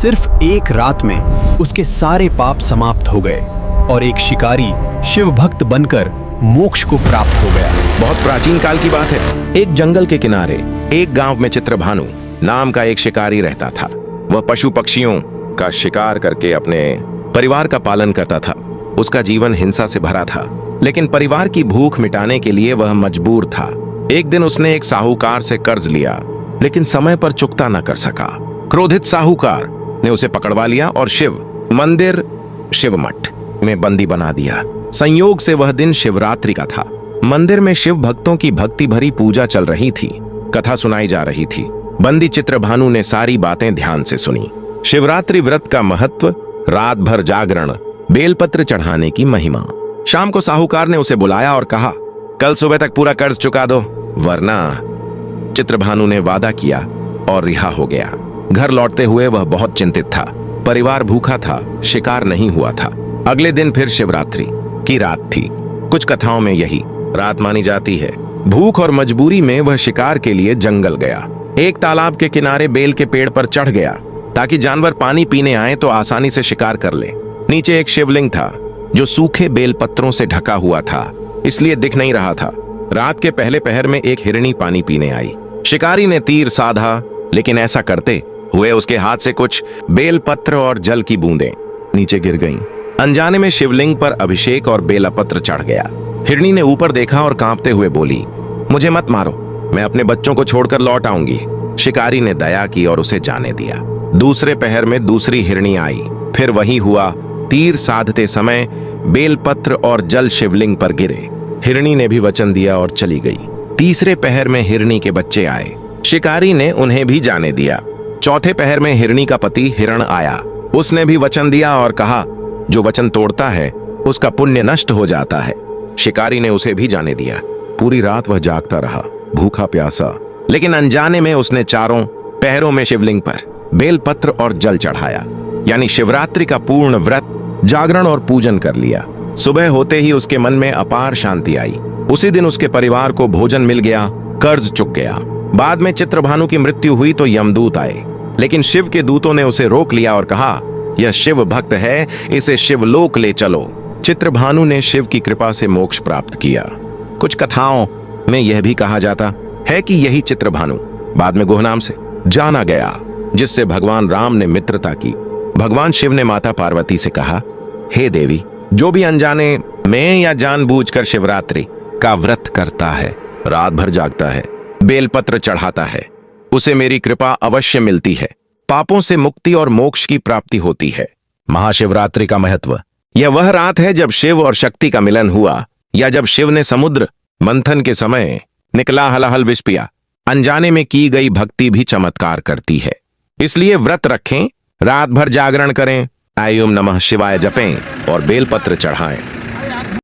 सिर्फ एक रात में उसके सारे पाप समाप्त हो गए और एक शिकारी शिव भक्त बनकर मोक्ष को प्राप्त हो गया। बहुत प्राचीन काल की बात है। एक जंगल के किनारे एक गांव में चित्रभानु नाम का एक शिकारी रहता था। वह पशु पक्षियों का शिकार करके अपने परिवार का पालन करता था। उसका जीवन हिंसा से भरा था, लेकिन परिवार की भूख मिटाने के लिए वह मजबूर था। एक दिन उसने एक साहूकार से कर्ज लिया, लेकिन समय पर चुकता न कर सका। क्रोधित साहूकार ने उसे पकड़वा लिया और शिव मंदिर शिव मठ में बंदी बना दिया। संयोग से वह दिन शिवरात्रि का था। मंदिर में शिव भक्तों की भक्ति भरी पूजा चल रही थी। कथा सुनाई जा रही थी। बंदी चित्रभानु ने सारी बातें ध्यान से सुनी। शिवरात्रि व्रत का महत्व, रात भर जागरण, बेलपत्र चढ़ाने की महिमा। शाम को साहूकार ने उसे बुलाया और कहा, कल सुबह तक पूरा कर्ज चुका दो, वरना। चित्रभानु ने वादा किया और रिहा हो गया। घर लौटते हुए वह बहुत चिंतित था। परिवार भूखा था, शिकार नहीं हुआ था। अगले दिन फिर शिवरात्रि की रात थी। कुछ कथाओं में यही रात मानी जाती है। भूख और मजबूरी में वह शिकार के लिए जंगल गया। एक तालाब के किनारे बेल के पेड़ पर चढ़ गया ताकि जानवर पानी पीने आए तो आसानी से शिकार कर ले। नीचे एक शिवलिंग था जो सूखे बेल पत्रों से ढका हुआ था, इसलिए दिख नहीं रहा था। रात के पहले पहर में एक हिरनी पानी पीने आई। शिकारी ने तीर साधा, लेकिन ऐसा करते हुए उसके हाथ से कुछ बेल पत्र और जल की बूंदें नीचे गिर गईं। अनजाने में शिवलिंग पर अभिषेक और बेला पत्र चढ़ गया। हिरनी ने ऊपर देखा और कांपते हुए बोली, मुझे मत मारो, मैं अपने बच्चों को छोड़कर लौट आऊंगी। शिकारी ने दया की और उसे जाने दिया। दूसरे पहर में दूसरी हिरनी आई। फिर वही हुआ। तीर साधते समय बेलपत्र और जल शिवलिंग पर गिरे। हिरनी ने भी वचन दिया और चली गई। तीसरे पहर में हिरनी के बच्चे आए। शिकारी ने उन्हें भी जाने दिया। चौथे पहर में हिरनी का पति हिरण आया। उसने भी वचन दिया और कहा, जो वचन तोड़ता है उसका पुण्य नष्ट हो जाता है। शिकारी ने उसे भी जाने दिया। पूरी रात वह जागता रहा, भूखा प्यासा, लेकिन अनजाने में उसने चारों पहरों में शिवलिंग पर बेलपत्र और जल चढ़ाया, यानी शिवरात्रि का पूर्ण व्रत, जागरण और पूजन कर लिया। सुबह होते ही उसके मन में अपार शांति आई। उसी दिन उसके परिवार को भोजन मिल गया, कर्ज चुक गया। बाद में चित्रभानु की मृत्यु हुई तो यमदूत आए, लेकिन शिव के दूतों ने उसे रोक लिया और कहा, यह शिव भक्त है, इसे शिवलोक ले चलो। चित्रभानु ने शिव की कृपा से मोक्ष प्राप्त किया। कुछ कथाओं में यह भी कहा जाता है कि यही चित्रभानु बाद में गोह नाम से जाना गया, जिससे भगवान राम ने मित्रता की। भगवान शिव ने माता पार्वती से कहा, हे देवी, जो भी अनजाने में या जानबूझकर शिवरात्रि का व्रत करता है, रात भर जागता है, बेलपत्र चढ़ाता है, उसे मेरी कृपा अवश्य मिलती है। पापों से मुक्ति और मोक्ष की प्राप्ति होती है। महाशिवरात्रि का महत्व। यह वह रात है जब शिव और शक्ति का मिलन हुआ, या जब शिव ने समुद्र मंथन के समय निकला हलाहल विष पिया। अनजाने में की गई भक्ति भी चमत्कार करती है। इसलिए व्रत रखें, रात भर जागरण करें, ओम नमः शिवाय जपें और बेलपत्र चढ़ाएं।